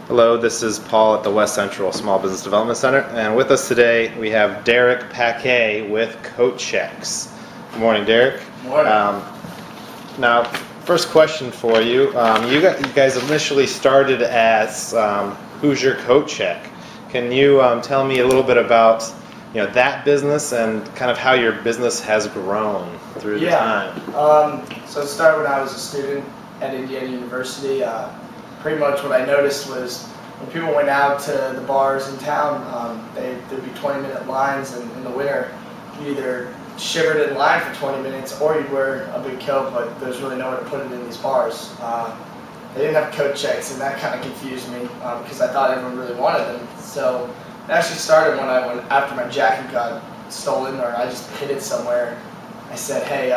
Hello, this is Paul at the West Central Small Business Development Center, and with us today we have Derek Pacque with Coat Chex. Good morning, Derek. Good morning. Now, first question for you. You guys initially started as Hoosier Coat Check. Can you tell me a little bit about that business and kind of how your business has grown through the time? So it started when I was a student at Indiana University. Pretty much what I noticed was when people went out to the bars in town, there'd be 20-minute lines, and in the winter you either shivered in line for 20 minutes or you'd wear a big coat, but there's really nowhere to put it in these bars. They didn't have Coat Chex, and that kind of confused me because I thought everyone really wanted them. So it actually started when after my jacket got stolen, or I just hid it somewhere. I said, hey,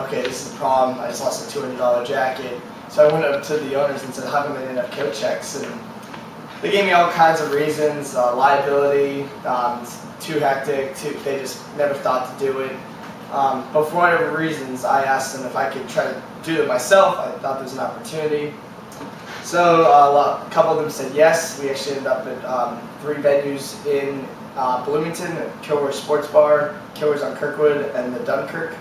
okay, this is the problem. I just lost a $200 jacket. So I went up to the owners and said, how come they didn't have Coat Chex? And they gave me all kinds of reasons, liability, too hectic, they just never thought to do it. But for whatever reasons, I asked them if I could try to do it myself. I thought there was an opportunity. So a couple of them said yes. We actually ended up at 3 venues in Bloomington, Kilroy Sports Bar, Kilroy's on Kirkwood, and the Dunkirk.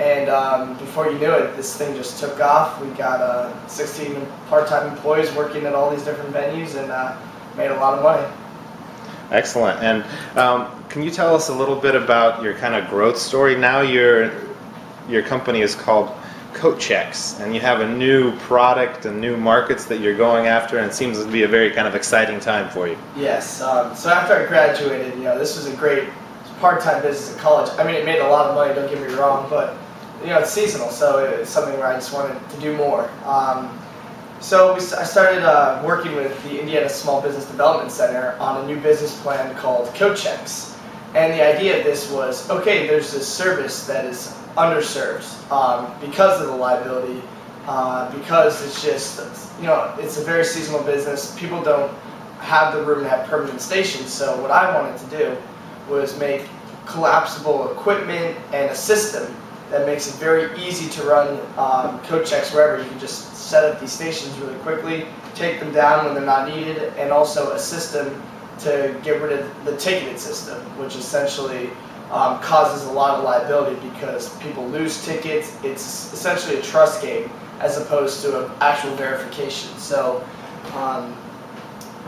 And before you knew it, this thing just took off. We got 16 part-time employees working at all these different venues and made a lot of money. Excellent. And can you tell us a little bit about your kind of growth story? Now your company is called Coat Chex, and you have a new product and new markets that you're going after, and it seems to be a very kind of exciting time for you. Yes. So after I graduated, this was a great part-time business at college. I mean, it made a lot of money, don't get me wrong, but it's seasonal, so it's something where I just wanted to do more. So I started working with the Indiana Small Business Development Center on a new business plan called Coat Chex. And the idea of this was, okay, there's this service that is underserved because of the liability, because it's just, it's a very seasonal business. People don't have the room to have permanent stations. So what I wanted to do was make collapsible equipment and a system that makes it very easy to run Coat Chex wherever. You can just set up these stations really quickly, take them down when they're not needed, and also a system to get rid of the ticketed system, which essentially causes a lot of liability because people lose tickets. It's essentially a trust game as opposed to an actual verification. So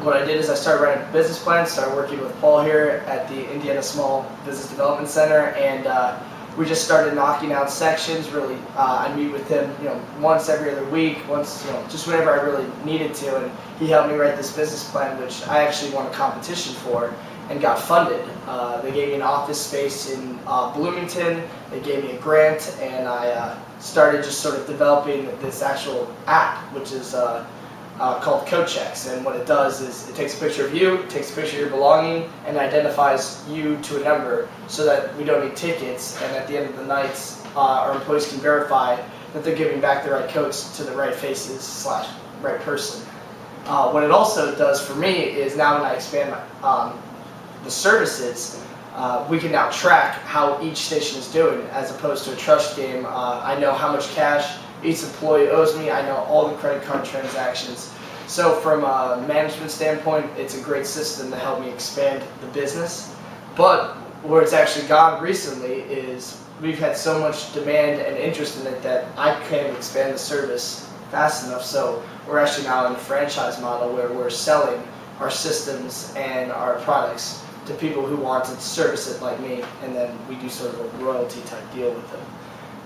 what I did is I started writing a business plan, started working with Paul here at the Indiana Small Business Development Center, and we just started knocking out sections. Really, I meet with him, once every other week, just whenever I really needed to, and he helped me write this business plan, which I actually won a competition for and got funded. They gave me an office space in Bloomington. They gave me a grant, and I started just sort of developing this actual app, which is called Coat Chex. And what it does is it takes a picture of you, it takes a picture of your belonging, and identifies you to a number so that we don't need tickets, and at the end of the night our employees can verify that they're giving back the right coats to the right faces / right person. What it also does for me is now when I expand the services, we can now track how each station is doing as opposed to a trust game. I know how much cash each employee owes me. I know all the credit card transactions. So from a management standpoint, it's a great system to help me expand the business. But where it's actually gone recently is we've had so much demand and interest in it that I can't expand the service fast enough. So we're actually now in a franchise model where we're selling our systems and our products to people who want to service it like me, and then we do sort of a royalty type deal with them.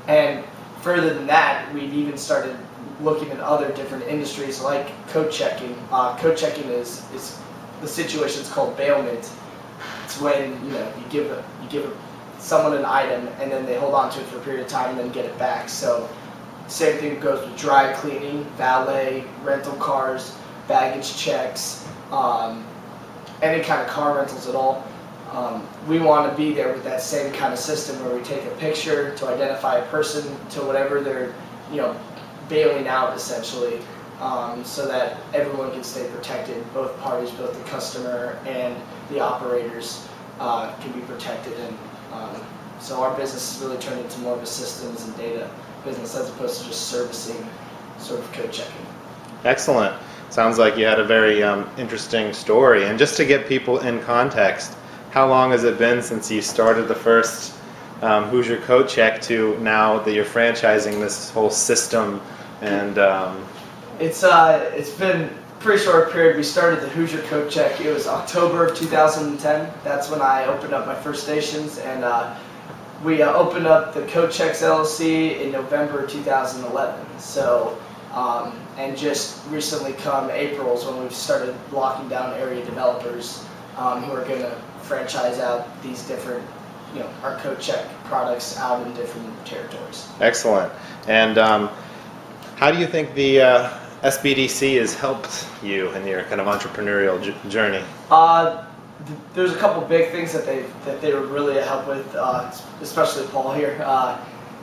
And further than that, we've even started looking at other different industries like coat checking. Coat checking is the situation is called bailment. It's when you give someone an item and then they hold on to it for a period of time and then get it back. So same thing goes with dry cleaning, valet, rental cars, baggage checks, any kind of car rentals at all. We want to be there with that same kind of system where we take a picture to identify a person to whatever they're, bailing out essentially, so that everyone can stay protected. Both parties, both the customer and the operators, can be protected. And so our business has really turned into more of a systems and data business as opposed to just servicing sort of code checking. Excellent. Sounds like you had a very interesting story. And just to get people in context, how long has it been since you started the first Hoosier Coat Check to now that you're franchising this whole system? And it's been a pretty short period. We started the Hoosier Coat Check. It was October of 2010. That's when I opened up my first stations, and we opened up the Coat Chex LLC in November 2011. So, and just recently come April is when we've started locking down area developers who are going to franchise out these different, our Coat Check products out in different territories. Excellent. And how do you think the SBDC has helped you in your kind of entrepreneurial journey? There's a couple big things that they were really a help with, especially Paul here.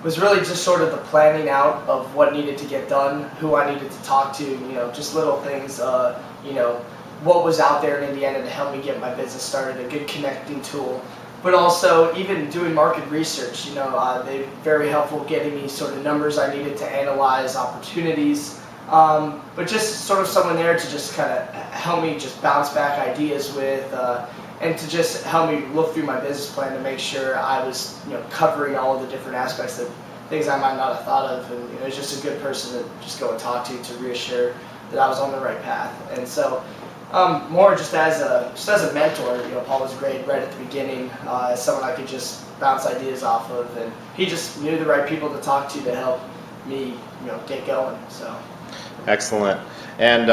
Was really just sort of the planning out of what needed to get done, who I needed to talk to, just little things, what was out there in Indiana to help me get my business started, a good connecting tool. But also even doing market research, they're very helpful getting me sort of numbers I needed to analyze, opportunities. But just sort of someone there to just kind of help me just bounce back ideas with, and to just help me look through my business plan to make sure I was, covering all of the different aspects of things I might not have thought of. And it was just a good person to just go and talk to reassure that I was on the right path. And so, more just as a mentor, Paul was great right at the beginning, as someone I could just bounce ideas off of, and he just knew the right people to talk to help me, get going. So. Excellent. And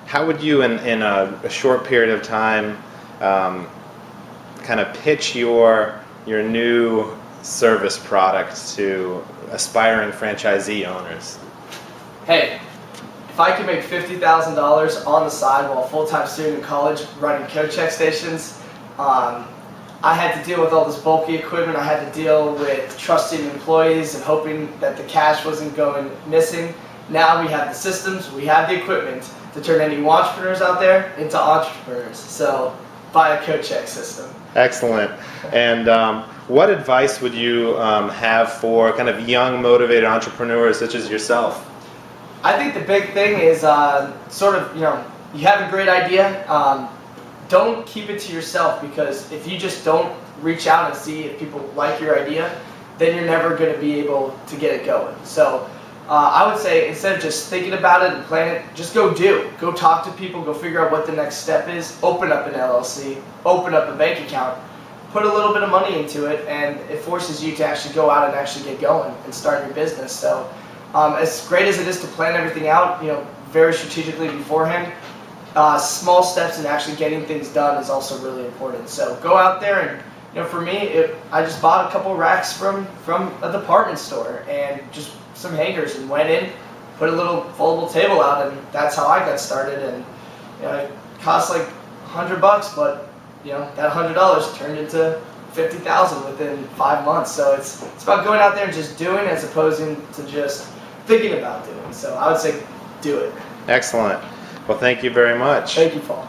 how would you, in a short period of time, kind of pitch your new service product to aspiring franchisee owners? Hey, if I could make $50,000 on the side while a full-time student in college running Coat Chex stations, I had to deal with all this bulky equipment. I had to deal with trusting employees and hoping that the cash wasn't going missing. Now we have the systems, we have the equipment to turn any entrepreneurs out there into entrepreneurs. So buy a Coat Chex system. Excellent. And what advice would you have for kind of young, motivated entrepreneurs such as yourself? I think the big thing is sort of, you have a great idea. Don't keep it to yourself, because if you just don't reach out and see if people like your idea, then you're never going to be able to get it going. So I would say, instead of just thinking about it and planning it, just go do. Go talk to people, go figure out what the next step is, open up an LLC, open up a bank account, put a little bit of money into it, and it forces you to actually go out and actually get going and start your business. So as great as it is to plan everything out, very strategically beforehand, small steps in actually getting things done is also really important. So go out there and, for me, I just bought a couple racks from a department store and just some hangers, and went in, put a little foldable table out, and that's how I got started. And it cost like $100, but that $100 turned into $50,000 within 5 months. So it's about going out there and just doing, as opposed to just thinking about doing. So I would say do it. Excellent. Well, thank you very much. Thank you, Paul.